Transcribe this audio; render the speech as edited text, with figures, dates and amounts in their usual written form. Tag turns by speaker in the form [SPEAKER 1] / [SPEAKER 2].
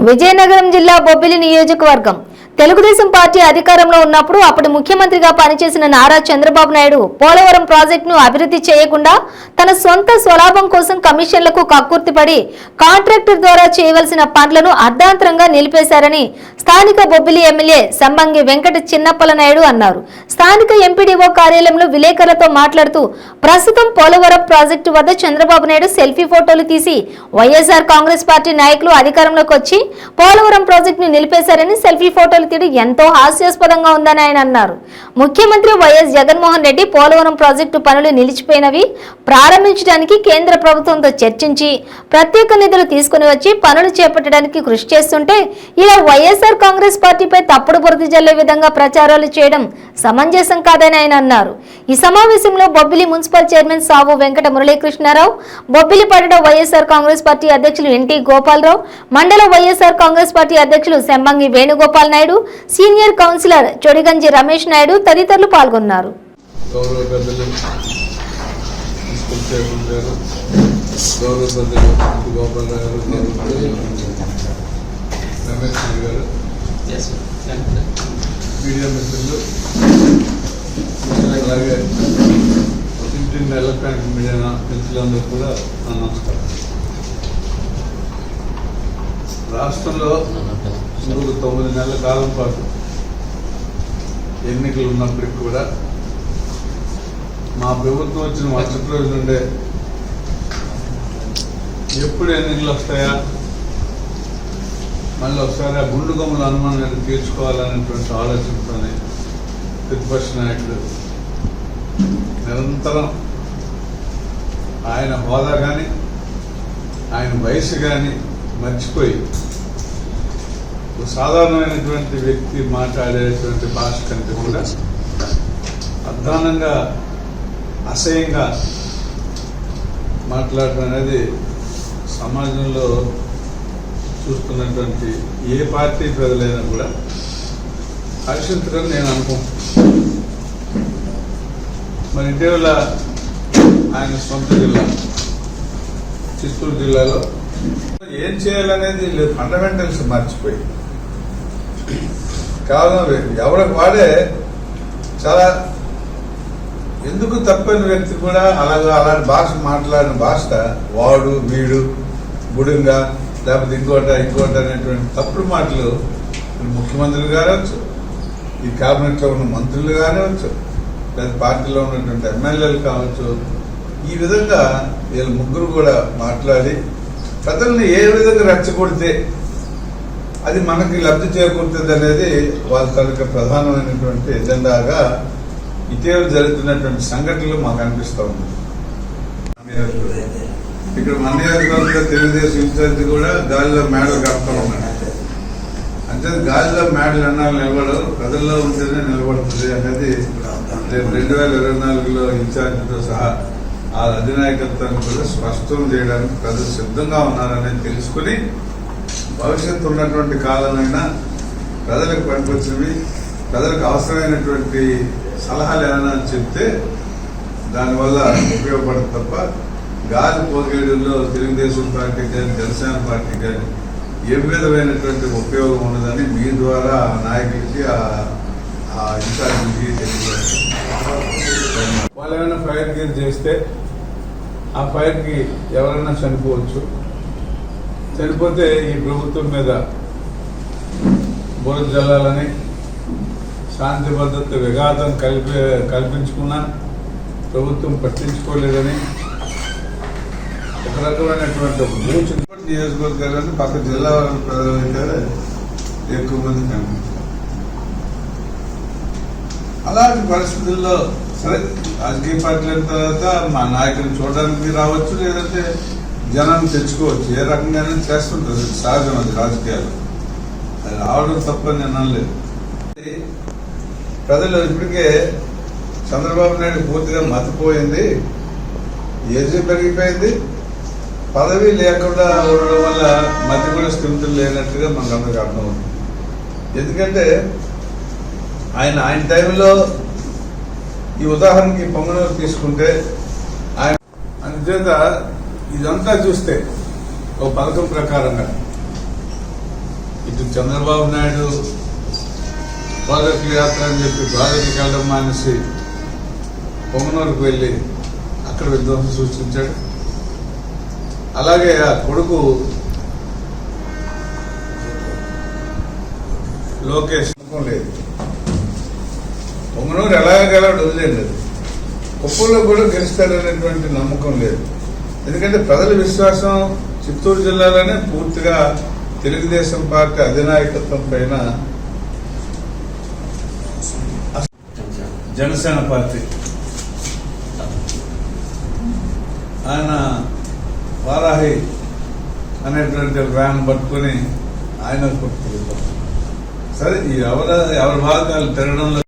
[SPEAKER 1] విజయనగరం జిల్లా బొబ్బిలి నియోజకవర్గం తెలుగుదేశం పార్టీ అధికారంలో ఉన్నప్పుడు అప్పుడు ముఖ్యమంత్రిగా పనిచేసిన నారా చంద్రబాబు నాయుడు పోలవరం ప్రాజెక్టును అభివృద్ధి చేయకుండా తన సొంత స్వలాభం కోసం కమిషన్లకు కక్కుర్తిపడి కాంట్రాక్టర్ ద్వారా చేయవలసిన పనులను అర్ధాంతరంగా నిలిపేశారని స్థానిక బొబ్బిలి ఎమ్మెల్యే సంబంగి వెంకట చిన్నప్పల నాయుడు అన్నారు. స్థానిక ఎంపీడీఓ కార్యాలయంలో విలేకరులతో మాట్లాడుతూ ప్రస్తుతం పోలవరం ప్రాజెక్టు వద్ద చంద్రబాబు నాయుడు సెల్ఫీ ఫోటోలు తీసి వైఎస్ఆర్ కాంగ్రెస్ పార్టీ నాయకులు అధికారంలోకి వచ్చి పోలవరం ప్రాజెక్టును నిలిపేశారని సెల్ఫీ ఫోటోలు తీయడం ఎంతో హాస్యాస్పదంగా ఉందని ఆయన అన్నారు. ముఖ్యమంత్రి వైఎస్ జగన్మోహన్ రెడ్డి పోలవరం ప్రాజెక్టు పనులు నిలిచిపోయినవి ప్రారంభించడానికి కేంద్ర ప్రభుత్వంతో చర్చించి ప్రత్యేక నిధులు తీసుకుని వచ్చి పనులు చేపట్టడానికి కృషి చేస్తుంటే ఇలా వైఎస్ఆర్ కాంగ్రెస్ పార్టీపై తప్పుడు బురద జల్లే విధంగా ప్రచారాలు చేయడం సమంజసం కాదని ఆయన అన్నారు. ఈ సమావేశంలో బొబ్బిలి మున్సిపల్ చైర్మన్ సావు వెంకట మురళీకృష్ణారావు, బొబ్బిలి పట్టణ వైఎస్ఆర్ కాంగ్రెస్ పార్టీ అధ్యక్షులు ఎన్టీ గోపాలరావు, మండల వైఎస్ఆర్ కాంగ్రెస్ పార్టీ అధ్యక్షులు సంబంగి వేణుగోపాల్ నాయుడు, సీనియర్ కౌన్సిలర్ చొడిగంజి రమేష్ నాయుడు తదితరులు పాల్గొన్నారు.
[SPEAKER 2] అలాగే ఇంటిని ఎలక్ట్రానిక్ మీడియా మిత్రులందరూ కూడా నమస్కారం. రాష్ట్రంలో 9 నెలల కాలం పాటు ఎన్నికలు ఉన్నప్పటికీ కూడా మా ప్రభుత్వం వచ్చిన మరుసటి రోజు నుండే ఎప్పుడు ఎన్నికలు వస్తాయా, మళ్ళీ ఒకసారి ఆ గుండు గమ్ముల అనుమానాన్ని తీర్చుకోవాలనేటువంటి ఆలోచనతోనే ప్రతిపక్ష నాయకుడు నిరంతరం ఆయన హోదా కానీ ఆయన వయసు కానీ మర్చిపోయి సాధారణమైనటువంటి వ్యక్తి మాట్లాడేటువంటి భాష కంటే కూడా అధ్వానంగా అసహ్యంగా మాట్లాడటం అనేది సమాజంలో చూస్తున్నటువంటి ఏ పార్టీ ప్రజలైనా కూడా హర్షించడం నేను అనుకుంటున్నాను. మరి ఇటీవల ఆయన సొంత జిల్లా చిత్తూరు జిల్లాలో ఏం చేయాలనేది ఫండమెంటల్స్ మర్చిపోయి కేవలం ఎవరికి వాడే చాలా ఎందుకు తప్పని వ్యక్తి కూడా అలాంటి భాష మాట్లాడిన భాష వాడు వీడు గుడుంగా లేకపోతే ఇంకోట అనేటువంటి తప్పుడు మాటలు ముఖ్యమంత్రులు కావచ్చు, ఈ క్యాబినెట్లో ఉన్న మంత్రులు కానివచ్చు, లేదా పార్టీలో ఉన్నటువంటి ఎమ్మెల్యేలు కావచ్చు, ఈ విధంగా వీళ్ళు ముగ్గురు కూడా మాట్లాడి ప్రజల్ని ఏ విధంగా రెచ్చగొడితే అది మనకి లబ్ధి చేకూరుతుంది అనేది వాళ్ళ తాలూకా ప్రధానమైనటువంటి ఎజెండాగా ఇటీవల జరుగుతున్నటువంటి సంఘటనలు మాకు అనిపిస్తూ ఉంది. ఇక్కడ మన నియోజకవర్గంలో తెలుగుదేశం ఇన్ఛార్జ్ కూడా గాలిలో మేడలు కడతా ఉన్నాడు. అంటే గాలిలో మేడలు అన్నాళ్ళు నిలబడవు, ప్రజల్లో ఉంటేనే నిలబడుతుంది అనేది రేపు 2024లో ఇన్ఛార్జితో సహా ఆ అధినాయకత్వాన్ని కూడా స్పష్టం చేయడానికి ప్రజలు సిద్ధంగా ఉన్నారనేది తెలుసుకుని భవిష్యత్తు ఉన్నటువంటి కాలమైనా ప్రజలకు పనికొచ్చినవి, ప్రజలకు అవసరమైనటువంటి సలహాలు ఏమైనా చెప్తే దానివల్ల ఉపయోగపడదు తప్ప గాలి పోగేడుల్లో తెలుగుదేశం పార్టీ కానీ జనసేన పార్టీ కానీ ఏ విధమైనటువంటి ఉపయోగం ఉన్నదని మీ ద్వారా నాయకులకి ఆ ఇన్ఛార్జికి తెలియజేస్తారు. వాళ్ళు ఏమైనా ఫైర్ గేర్ చేస్తే ఆ ఫైర్కి ఎవరైనా చనిపోవచ్చు. చనిపోతే ఈ ప్రభుత్వం మీద బురద జల్లాలని శాంతి భద్రత విఘాతం కల్పించుకున్నా ప్రభుత్వం పట్టించుకోలేదని ఒక రకమైనటువంటి మూచి నియోజకవర్గాలను పక్క జిల్లా ప్రజలైతే ఎక్కువ మంది కనిపించారు. అలాంటి పరిస్థితుల్లో సరే రాజకీయ పార్టీలు అయిన తర్వాత మా నాయకులను చూడడానికి రావచ్చు, లేదంటే జనాన్ని తెచ్చుకోవచ్చు, ఏ రకంగానే చేస్తుంటారు, సహజం అది రాజకీయాలు. అది రావడం తప్పని నేను అనలేదు. ప్రజలు ఇప్పటికే చంద్రబాబు నాయుడు పూర్తిగా మతిపోయింది, ఏజీ పెరిగిపోయింది, పదవి లేకుండా ఉండడం వల్ల మతి కూడా స్థిమితులు లేనట్టుగా మనకు అందరికీ అర్థమవుతుంది. ఎందుకంటే ఆయన టైంలో ఈ ఉదాహరణకి పొంగనూరు తీసుకుంటే ఆయన అందుచేత ఇదంతా చూస్తే ఒక పథకం ప్రకారంగా ఇటు చంద్రబాబు నాయుడు ప్రాజెక్టు యాత్ర అని చెప్పి ప్రాజెక్టుకి వెళ్ళడం మానేసి పొంగనూరుకు వెళ్ళి అక్కడ విధ్వంసం సృష్టించాడు. అలాగే ఆ కొడుకు లోకేష్ లేదు. పొంగనూరు ఎలాగెలాడు వదిలేదు, కుప్పంలో కూడా గెలుస్తారనేటువంటి నమ్మకం లేదు. ఎందుకంటే ప్రజల విశ్వాసం చిత్తూరు జిల్లాలోనే పూర్తిగా తెలుగుదేశం పార్టీ అధినాయకత్వం పైన. జనసేన పార్టీ ఆయన వారాహి అనేటువంటి వ్యాన్ పట్టుకొని ఆయన కొట్టుకుంటాం. సరే, ఎవరి భాగాలు తిరగడంలో